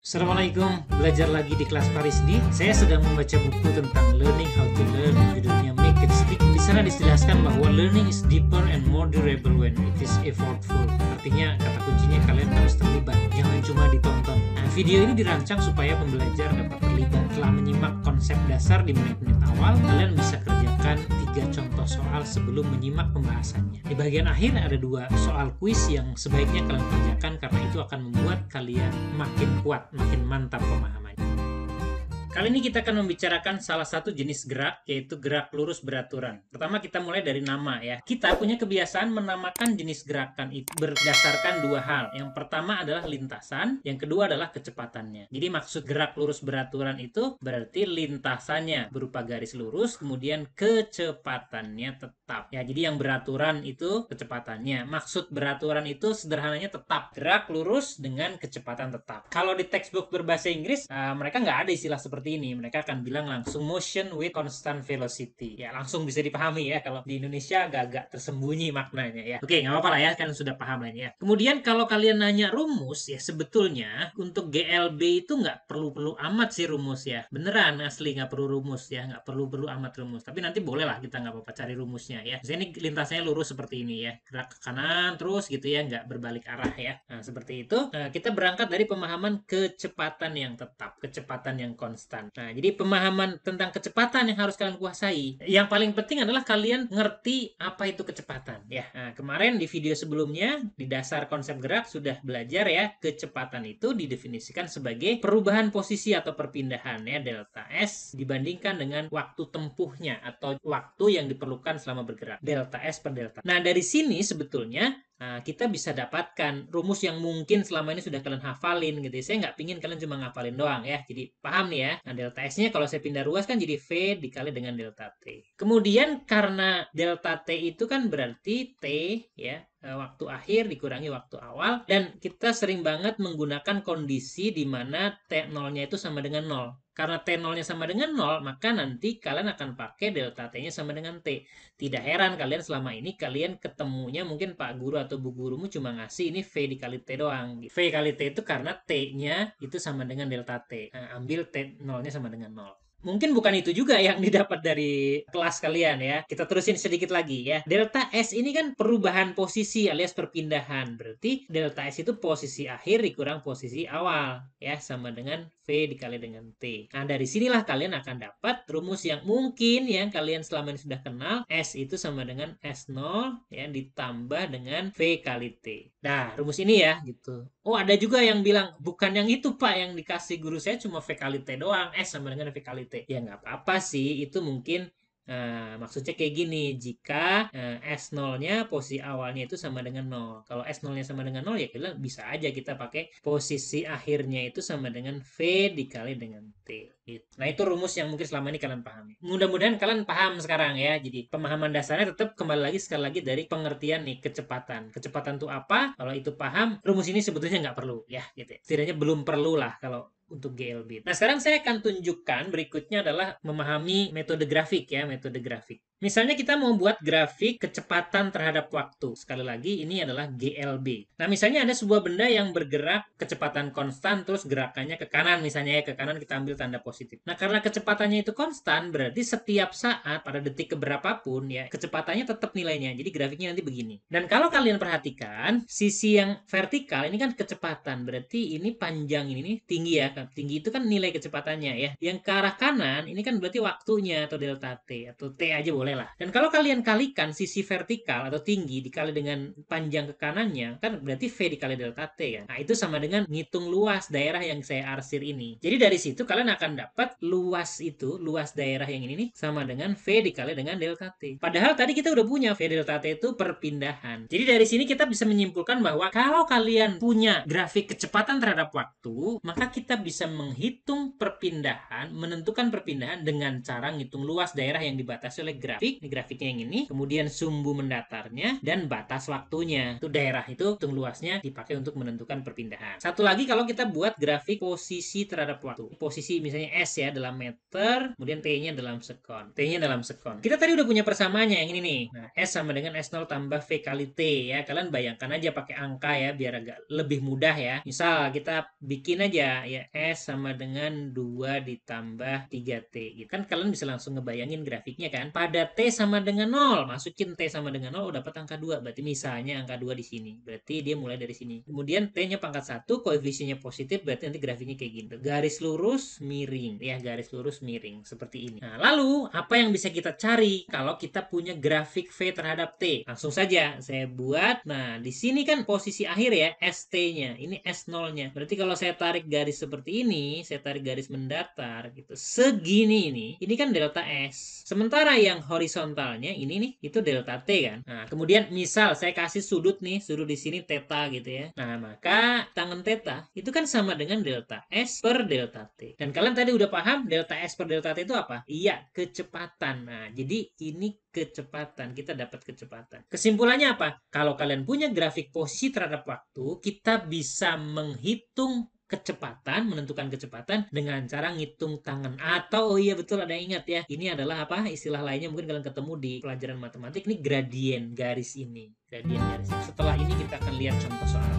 Assalamualaikum, belajar lagi di kelas Parisdi. Saya sedang membaca buku tentang learning how to learn, judulnya Make It Stick. Di sana dijelaskan bahwa learning is deeper and more durable when it is effortful. Artinya kata kuncinya kalian harus terlibat, jangan cuma ditonton. Nah, video ini dirancang supaya pembelajar dapat terlibat. Setelah menyimak konsep dasar di menit-menit awal, kalian bisa kerjakan 3 contoh soal sebelum menyimak pembahasannya. Di bagian akhir ada 2 soal kuis yang sebaiknya kalian kerjakan karena itu akan membuat kalian makin kuat, makin mantap pemahamannya. Kali ini kita akan membicarakan salah satu jenis gerak, yaitu gerak lurus beraturan. Pertama kita mulai dari nama ya. Kita punya kebiasaan menamakan jenis gerakan itu berdasarkan 2 hal. Yang pertama adalah lintasan, yang kedua adalah kecepatannya. Jadi maksud gerak lurus beraturan itu berarti lintasannya berupa garis lurus, kemudian kecepatannya tetap. Ya, jadi yang beraturan itu kecepatannya. Maksud beraturan itu sederhananya tetap. Gerak lurus dengan kecepatan tetap. Kalau di textbook berbahasa Inggris, mereka nggak ada istilah seperti ini. Mereka akan bilang langsung motion with constant velocity. Ya, langsung bisa dipahami ya. Kalau di Indonesia agak-agak tersembunyi maknanya ya. Oke, nggak apa-apa lah ya, kan sudah paham lah ini ya. Kemudian kalau kalian nanya rumus ya, sebetulnya untuk GLB itu nggak perlu amat sih rumus ya. Beneran asli nggak perlu rumus ya, nggak perlu amat rumus. Tapi nanti boleh lah kita nggak apa-apa cari rumusnya ya. Misalnya ini lintasnya lurus seperti ini ya, gerak ke kanan terus gitu ya, nggak berbalik arah ya. Nah seperti itu. Kita berangkat dari pemahaman kecepatan yang tetap, kecepatan yang konstan. Nah, jadi pemahaman tentang kecepatan yang harus kalian kuasai. Yang paling penting adalah kalian ngerti apa itu kecepatan ya. Nah, kemarin di video sebelumnya di dasar konsep gerak sudah belajar ya, kecepatan itu didefinisikan sebagai perubahan posisi atau perpindahan ya, delta S dibandingkan dengan waktu tempuhnya atau waktu yang diperlukan selama bergerak, delta S per delta. Nah, dari sini sebetulnya kita bisa dapatkan rumus yang mungkin selama ini sudah kalian hafalin gitu ya. Saya nggak pingin kalian cuma ngafalin doang ya. Jadi paham nih ya. Nah, delta S-nya kalau saya pindah ruas kan jadi V dikali dengan delta T. Kemudian karena delta T itu kan berarti T ya, waktu akhir dikurangi waktu awal, dan kita sering banget menggunakan kondisi di mana T0-nya itu sama dengan 0. Karena T0-nya sama dengan 0, maka nanti kalian akan pakai delta T-nya sama dengan T. Tidak heran kalian selama ini kalian ketemunya mungkin Pak Guru atau Bu Gurumu cuma ngasih ini V dikali T doang. V kali T itu karena T-nya itu sama dengan delta T. Nah, ambil T0-nya sama dengan 0. Mungkin bukan itu juga yang didapat dari kelas kalian ya. Kita terusin sedikit lagi ya. Delta S ini kan perubahan posisi alias perpindahan. Berarti delta S itu posisi akhir dikurang posisi awal ya, sama dengan V dikali dengan T. Nah, dari sinilah kalian akan dapat rumus yang mungkin yang kalian selama ini sudah kenal. S itu sama dengan S0 ya ditambah dengan V kali T. Nah, rumus ini ya gitu. Oh, ada juga yang bilang bukan yang itu Pak, yang dikasih guru saya cuma V kali T doang. S sama dengan V kali T. Ya nggak apa-apa sih, itu mungkin maksudnya kayak gini, jika S0-nya posisi awalnya itu sama dengan 0. Kalau S0-nya sama dengan 0 ya kita bisa aja kita pakai posisi akhirnya itu sama dengan V dikali dengan T. Gitu. Nah, itu rumus yang mungkin selama ini kalian pahami. Mudah-mudahan kalian paham sekarang ya. Jadi pemahaman dasarnya tetap kembali lagi sekali lagi dari pengertian nih, kecepatan. Kecepatan itu apa? Kalau itu paham, rumus ini sebetulnya nggak perlu ya gitu ya. Setidaknya belum perlu lah kalau untuk GLB. Nah, sekarang saya akan tunjukkan berikutnya adalah memahami metode grafik ya, metode grafik. Misalnya kita mau buat grafik kecepatan terhadap waktu. Sekali lagi ini adalah GLB. Nah, misalnya ada sebuah benda yang bergerak kecepatan konstan terus gerakannya ke kanan, misalnya ya, ke kanan kita ambil tanda positif. Nah, karena kecepatannya itu konstan, berarti setiap saat pada detik keberapapun ya, kecepatannya tetap nilainya. Jadi grafiknya nanti begini. Dan kalau kalian perhatikan, sisi yang vertikal ini kan kecepatan, berarti ini panjang ini nih tinggi ya. Tinggi itu kan nilai kecepatannya ya. Yang ke arah kanan ini kan berarti waktunya atau delta T, atau T aja boleh lah. Dan kalau kalian kalikan sisi vertikal atau tinggi dikali dengan panjang ke kanannya, kan berarti V dikali delta T kan. Nah, itu sama dengan ngitung luas daerah yang saya arsir ini. Jadi dari situ kalian akan dapat luas itu, luas daerah yang ini nih sama dengan V dikali dengan delta T. Padahal tadi kita udah punya V delta T itu perpindahan. Jadi dari sini kita bisa menyimpulkan bahwa kalau kalian punya grafik kecepatan terhadap waktu, maka kita bisa menghitung perpindahan, menentukan perpindahan dengan cara ngitung luas daerah yang dibatasi oleh graf. grafik, ini grafiknya yang ini, kemudian sumbu mendatarnya, dan batas waktunya. Itu daerah itu, hitung luasnya dipakai untuk menentukan perpindahan. Satu lagi kalau kita buat grafik posisi terhadap waktu. Posisi misalnya S ya dalam meter, kemudian T-nya dalam sekon. T-nya dalam sekon. Kita tadi udah punya persamaannya yang ini nih. Nah, S sama dengan S0 tambah V kali T ya. Kalian bayangkan aja pakai angka ya biar agak lebih mudah ya. Misal kita bikin aja ya S sama dengan 2 ditambah 3T gitu. Kan kalian bisa langsung ngebayangin grafiknya kan. Pada T sama dengan 0, masukin T sama dengan 0 udah dapat angka 2. Berarti misalnya angka 2 di sini. Berarti dia mulai dari sini. Kemudian T-nya pangkat 1, koefisiennya positif, berarti nanti grafiknya kayak gini. Garis lurus miring ya, garis lurus miring seperti ini. Nah, lalu apa yang bisa kita cari kalau kita punya grafik V terhadap T? Langsung saja saya buat. Nah, di sini kan posisi akhir ya, ST-nya. Ini S0-nya. Berarti kalau saya tarik garis seperti ini, saya tarik garis mendatar gitu. Segini ini kan delta S. Sementara yang horizontalnya ini nih, itu delta T kan. Nah, kemudian misal saya kasih sudut nih, sudut di sini theta gitu ya. Nah, maka tangen theta itu kan sama dengan delta S per delta T. Dan kalian tadi udah paham delta S per delta T itu apa? Iya, kecepatan. Nah, jadi ini kecepatan. Kita dapat kecepatan. Kesimpulannya apa? Kalau kalian punya grafik posisi terhadap waktu, kita bisa menghitung kecepatan, menentukan kecepatan dengan cara ngitung tangan. Atau, oh iya betul ada yang ingat ya, ini adalah apa? Istilah lainnya mungkin kalian ketemu di pelajaran matematik, ini gradien garis ini. Gradien garis. Setelah ini kita akan lihat contoh soal.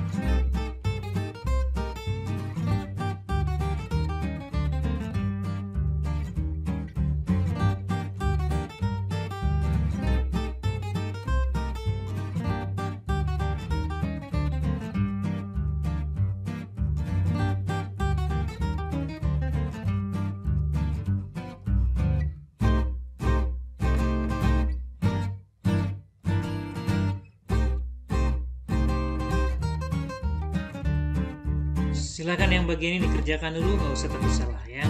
Silakan yang bagian ini dikerjakan dulu, nggak usah takut salah ya.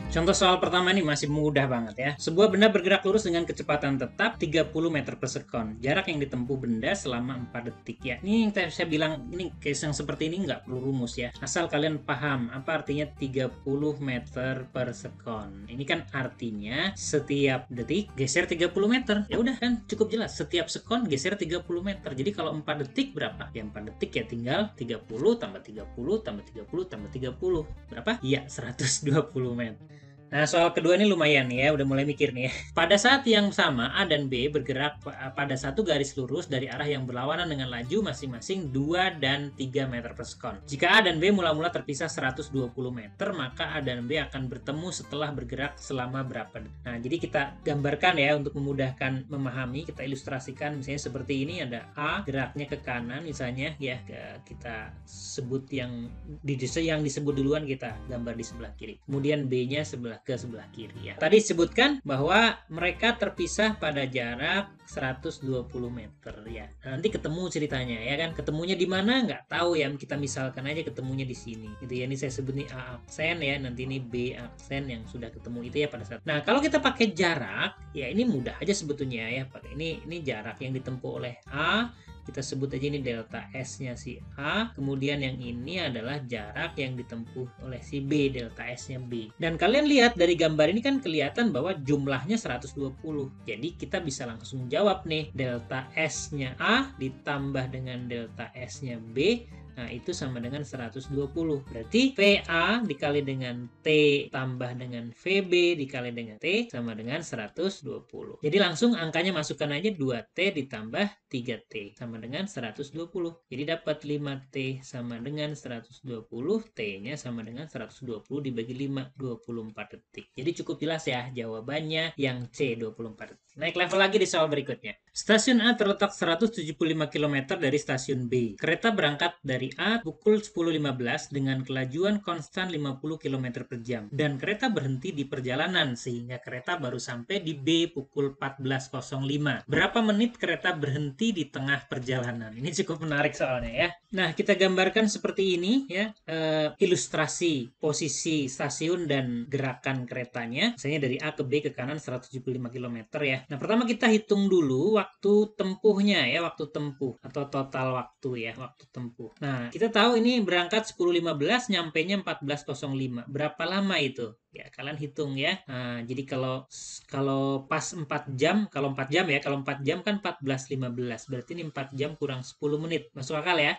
Contoh soal pertama ini masih mudah banget ya. Sebuah benda bergerak lurus dengan kecepatan tetap 30 meter per sekon. Jarak yang ditempuh benda selama 4 detik ya. Ini yang saya bilang, ini case yang seperti ini nggak perlu rumus ya. Asal kalian paham apa artinya 30 meter per sekon. Ini kan artinya setiap detik geser 30 meter. Ya udah kan cukup jelas. Setiap sekon geser 30 meter. Jadi kalau 4 detik berapa? Ya 4 detik ya tinggal 30 tambah 30 tambah 30 tambah 30. Berapa? Ya 120 meter. Nah, soal kedua ini lumayan ya, udah mulai mikir nih ya. Pada saat yang sama, A dan B bergerak pada satu garis lurus dari arah yang berlawanan dengan laju masing-masing 2 dan 3 meter per sekon. Jika A dan B mula-mula terpisah 120 meter, maka A dan B akan bertemu setelah bergerak selama berapa detik. Nah, jadi kita gambarkan ya untuk memudahkan memahami, kita ilustrasikan misalnya seperti ini, ada A geraknya ke kanan misalnya ya, kita sebut yang disebut duluan kita gambar di sebelah kiri. Kemudian B-nya ke sebelah kiri ya. Tadi sebutkan bahwa mereka terpisah pada jarak 120 meter ya. Nah, nanti ketemu ceritanya ya kan. Ketemunya di mana nggak tahu ya. Kita misalkan aja ketemunya di sini. Gitu ya. Ini saya sebut nih A aksen ya. Nanti ini B aksen yang sudah ketemu itu ya pada saat. Nah, kalau kita pakai jarak ya ini mudah aja sebetulnya ya. Pakai ini jarak yang ditempuh oleh A. Kita sebut aja ini delta S-nya si A. Kemudian yang ini adalah jarak yang ditempuh oleh si B, delta S-nya B. Dan kalian lihat dari gambar ini kan kelihatan bahwa jumlahnya 120. Jadi kita bisa langsung jawab nih, delta S-nya A ditambah dengan delta S-nya B. Nah, itu sama dengan 120. Berarti VA dikali dengan T tambah dengan VB dikali dengan T sama dengan 120. Jadi langsung angkanya masukkan aja 2T ditambah 3T sama dengan 120. Jadi dapat 5T sama dengan 120. T-nya sama dengan 120 dibagi 5, 24 detik. Jadi cukup jelas ya jawabannya yang C, 24 detik. Naik level lagi di soal berikutnya. Stasiun A terletak 175 km dari stasiun B. Kereta berangkat dari A pukul 10.15 dengan kelajuan konstan 50 km per jam. Dan kereta berhenti di perjalanan sehingga kereta baru sampai di B pukul 14.05. Berapa menit kereta berhenti di tengah perjalanan? Ini cukup menarik soalnya ya. Nah, kita gambarkan seperti ini ya. Ilustrasi posisi stasiun dan gerakan keretanya. Misalnya dari A ke B ke kanan 175 km ya. Nah, pertama kita hitung dulu waktu tempuhnya ya, waktu tempuh atau total waktu ya, waktu tempuh. Nah, Nah, kita tahu ini berangkat 10.15, nyampainya 14.05. Berapa lama itu? Ya, kalian hitung ya. Nah, jadi kalau pas 4 jam, kalau 4 jam ya, kalau 4 jam kan 14.15. Berarti ini 4 jam kurang 10 menit. Masuk akal ya?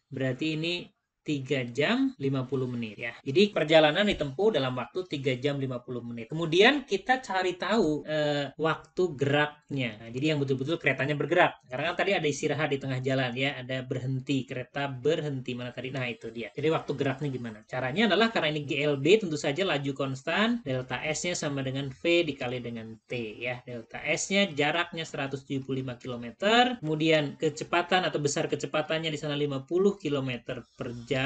Berarti ini 3 jam 50 menit ya. Jadi perjalanan ditempuh dalam waktu 3 jam 50 menit. Kemudian kita cari tahu waktu geraknya. Nah, jadi yang betul-betul keretanya bergerak. Karena kan tadi ada istirahat di tengah jalan ya, ada berhenti, kereta berhenti mana tadi. Nah, itu dia. Jadi waktu geraknya gimana? Caranya adalah karena ini GLB tentu saja laju konstan, delta S-nya sama dengan V dikali dengan T ya. Delta S-nya jaraknya 175 km, kemudian kecepatan atau besar kecepatannya di sana 50 km per jam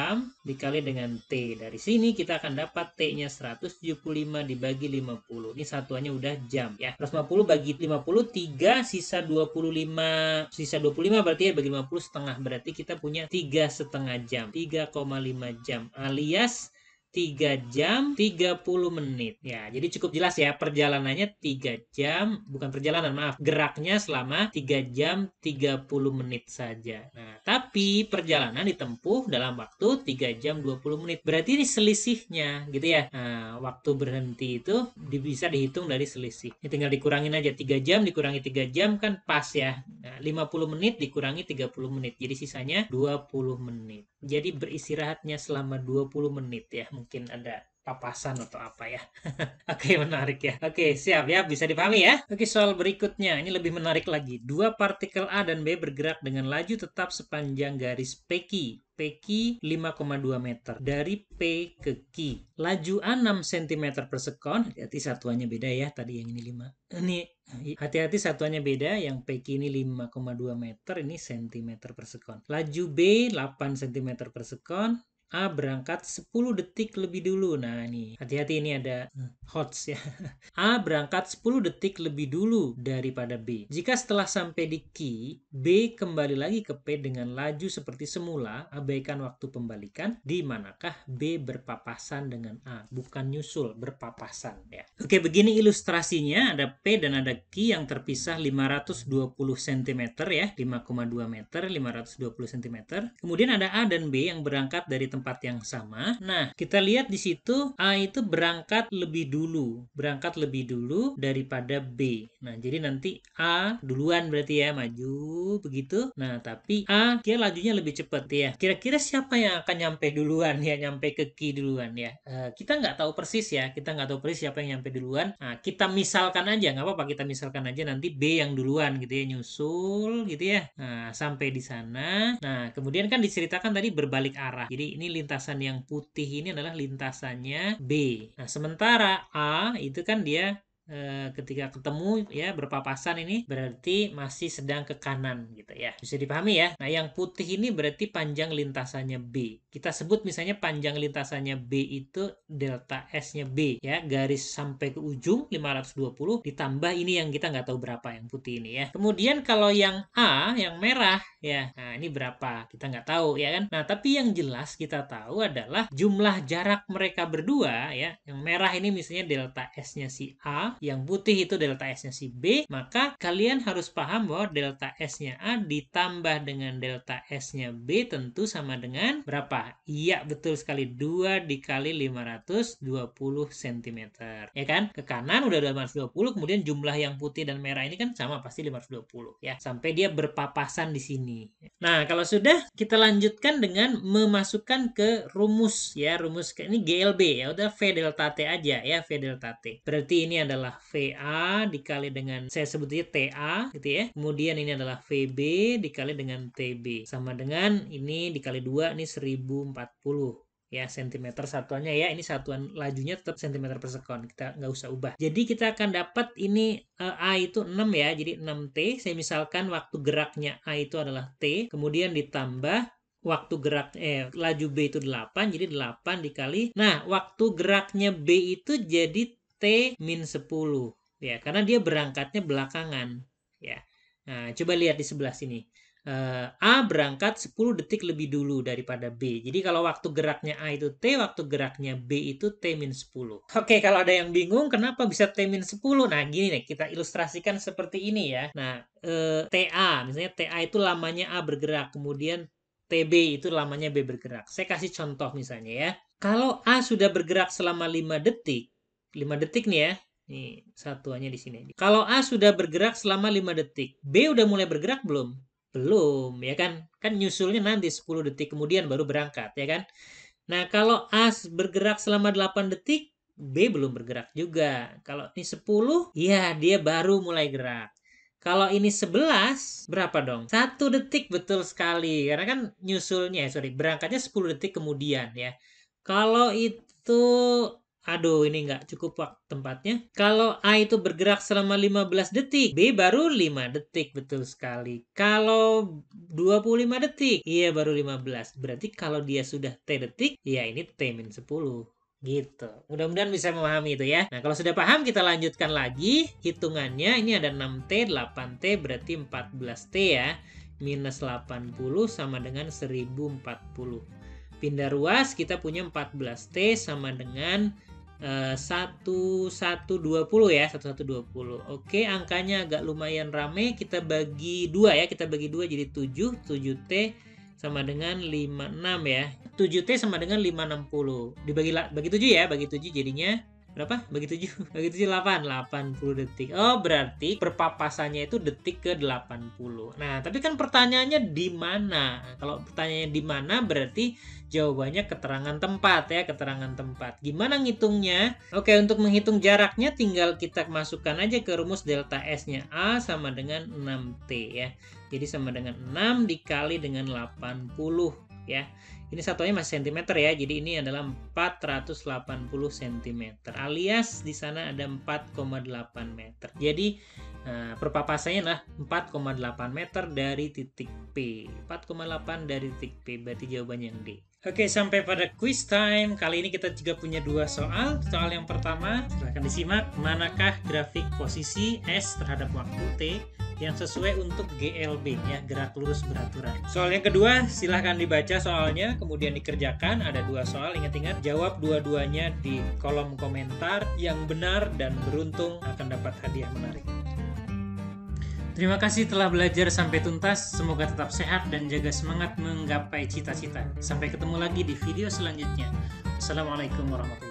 dikali dengan T. Dari sini kita akan dapat T-nya 175 dibagi 50. Ini satuannya udah jam ya. 150 bagi 50 3, sisa 25 berarti ya bagi 50 setengah. Berarti kita punya 3,5 jam. 3,5 jam alias 3 jam 30 menit. Ya, jadi cukup jelas ya, perjalanannya 3 jam, bukan perjalanan, maaf, geraknya selama 3 jam 30 menit saja. Nah, tapi perjalanan ditempuh dalam waktu 3 jam 20 menit. Berarti ini selisihnya gitu ya. Nah, waktu berhenti itu bisa dihitung dari selisih. Ini tinggal dikurangin aja, 3 jam dikurangi 3 jam kan pas ya. Nah, 50 menit dikurangi 30 menit. Jadi sisanya 20 menit. Jadi beristirahatnya selama 20 menit ya. Mungkin ada papasan atau apa ya. Oke, menarik ya. Oke, siap ya. Bisa dipahami ya. Oke, soal berikutnya. Ini lebih menarik lagi. Dua partikel A dan B bergerak dengan laju tetap sepanjang garis PQ. PQ 5,2 meter. Dari P ke Q. Laju A 6 cm per sekon. Hati-hati satuannya beda ya. Tadi yang ini 5. Ini hati-hati satuannya beda. Yang PQ ini 5,2 meter. Ini cm per sekon. Laju B 8 cm per sekon. A berangkat 10 detik lebih dulu. Nah, ini hati-hati, ini ada hots ya. A berangkat 10 detik lebih dulu daripada B. Jika setelah sampai di Q, B kembali lagi ke P dengan laju seperti semula, abaikan waktu pembalikan, di manakah B berpapasan dengan A? Bukan nyusul, berpapasan ya. Oke, begini ilustrasinya. Ada P dan ada Q yang terpisah 520 cm ya. 5,2 meter, 520 cm. Kemudian ada A dan B yang berangkat dari tempat yang sama. Nah, kita lihat di situ A itu berangkat lebih dulu daripada B. Nah, jadi nanti A duluan berarti ya, maju begitu. Nah, tapi A dia lajunya lebih cepat ya. Kira-kira siapa yang akan nyampe duluan ya, nyampe ke Q duluan ya? Kita nggak tahu persis ya, siapa yang nyampe duluan. Nah, kita misalkan aja, nggak apa-apa, kita misalkan aja nanti B yang duluan gitu ya, nyusul gitu ya. Nah, sampai di sana. Nah, kemudian kan diceritakan tadi berbalik arah. Jadi ini lintasan yang putih ini adalah lintasannya B. Nah, sementara A itu kan dia ketika ketemu ya berpapasan ini berarti masih sedang ke kanan gitu ya. Bisa dipahami ya. Nah, yang putih ini berarti panjang lintasannya B. Kita sebut misalnya panjang lintasannya B itu delta S-nya B ya. Garis sampai ke ujung 520 ditambah ini yang kita nggak tahu berapa yang putih ini ya. Kemudian kalau yang A, yang merah ya. Nah, ini berapa? Kita nggak tahu ya kan. Nah, tapi yang jelas kita tahu adalah jumlah jarak mereka berdua ya. Yang merah ini misalnya delta S-nya si A, yang putih itu delta S-nya si B, maka kalian harus paham bahwa delta S-nya A ditambah dengan delta S-nya B tentu sama dengan berapa? Iya, betul sekali, 2 dikali 520 cm. Ya kan? Ke kanan udah 520, kemudian jumlah yang putih dan merah ini kan sama, pasti 520 ya. Sampai dia berpapasan di sini. Nah, kalau sudah, kita lanjutkan dengan memasukkan ke rumus ya. Rumus ini GLB ya, udah V delta T aja ya, V delta T. Berarti ini adalah VA dikali dengan, saya sebutnya TA gitu ya. Kemudian ini adalah VB dikali dengan TB. Sama dengan ini dikali 2, ini 1040 ya, sentimeter satuannya ya. Ini satuan lajunya tetap cm per sekon, kita nggak usah ubah. Jadi kita akan dapat ini A itu 6 ya, jadi 6T. Saya misalkan waktu geraknya A itu adalah T, kemudian ditambah waktu gerak laju B itu 8, jadi 8 dikali. Nah, waktu geraknya B itu jadi T-10 ya, karena dia berangkatnya belakangan ya. Nah, coba lihat di sebelah sini. A berangkat 10 detik lebih dulu daripada B. Jadi kalau waktu geraknya A itu T, waktu geraknya B itu T-10. Oke, kalau ada yang bingung kenapa bisa T-10, nah gini nih, kita ilustrasikan seperti ini ya. Nah, TA, misalnya TA itu lamanya A bergerak, kemudian TB itu lamanya B bergerak. Saya kasih contoh misalnya ya. Kalau A sudah bergerak selama 5 detik, 5 detik nih ya. Nih, satuannya di sini. Kalau A sudah bergerak selama 5 detik, B udah mulai bergerak belum? Belum, ya kan? Kan nyusulnya nanti 10 detik kemudian baru berangkat, ya kan? Nah, kalau A bergerak selama 8 detik, B belum bergerak juga. Kalau ini 10, ya dia baru mulai gerak. Kalau ini 11, berapa dong? 1 detik, betul sekali. Karena kan nyusulnya, berangkatnya 10 detik kemudian ya. Kalau itu, aduh ini nggak cukup waktu tempatnya. Kalau A itu bergerak selama 15 detik, B baru 5 detik, betul sekali. Kalau 25 detik, iya baru 15. Berarti kalau dia sudah T detik, ya ini T-10. Gitu. Mudah-mudahan bisa memahami itu ya. Nah, kalau sudah paham kita lanjutkan lagi hitungannya. Ini ada 6T, 8T berarti 14T ya. Minus 80 sama dengan 1040. Pindah ruas kita punya 14T sama dengan 1120 ya, 1120. Oke, angkanya agak lumayan rame. Kita bagi 2 ya. Kita bagi 2 jadi 7. 7T sama dengan 56 ya. 7T sama dengan 560. Bagi 7 ya, bagi 7 jadinya berapa? Bagi 7. Bagi 7 8, 80 detik. Oh, berarti perpapasannya itu detik ke 80. Nah, tapi kan pertanyaannya di mana? Kalau pertanyaannya di mana berarti jawabannya keterangan tempat ya, keterangan tempat. Gimana ngitungnya? Oke, untuk menghitung jaraknya tinggal kita masukkan aja ke rumus delta S-nya. A sama dengan 6T ya. Jadi sama dengan 6 dikali dengan 80 ya. Ini satuannya masih cm ya. Jadi ini adalah 480 cm. Alias di sana ada 4,8 meter. Jadi perpapasannya adalah 4,8 meter dari titik P. 4,8 dari titik P. Berarti jawabannya yang D. Oke, sampai pada quiz time. Kali ini kita juga punya 2 soal. Soal yang pertama, silahkan disimak. Manakah grafik posisi S terhadap waktu T yang sesuai untuk GLB ya, gerak lurus beraturan. Soal yang kedua, silahkan dibaca soalnya, kemudian dikerjakan. Ada 2 soal, ingat-ingat jawab dua-duanya di kolom komentar. Yang benar dan beruntung akan dapat hadiah menarik. Terima kasih telah belajar sampai tuntas. Semoga tetap sehat dan jaga semangat menggapai cita-cita. Sampai ketemu lagi di video selanjutnya. Assalamualaikum warahmatullahi wabarakatuh.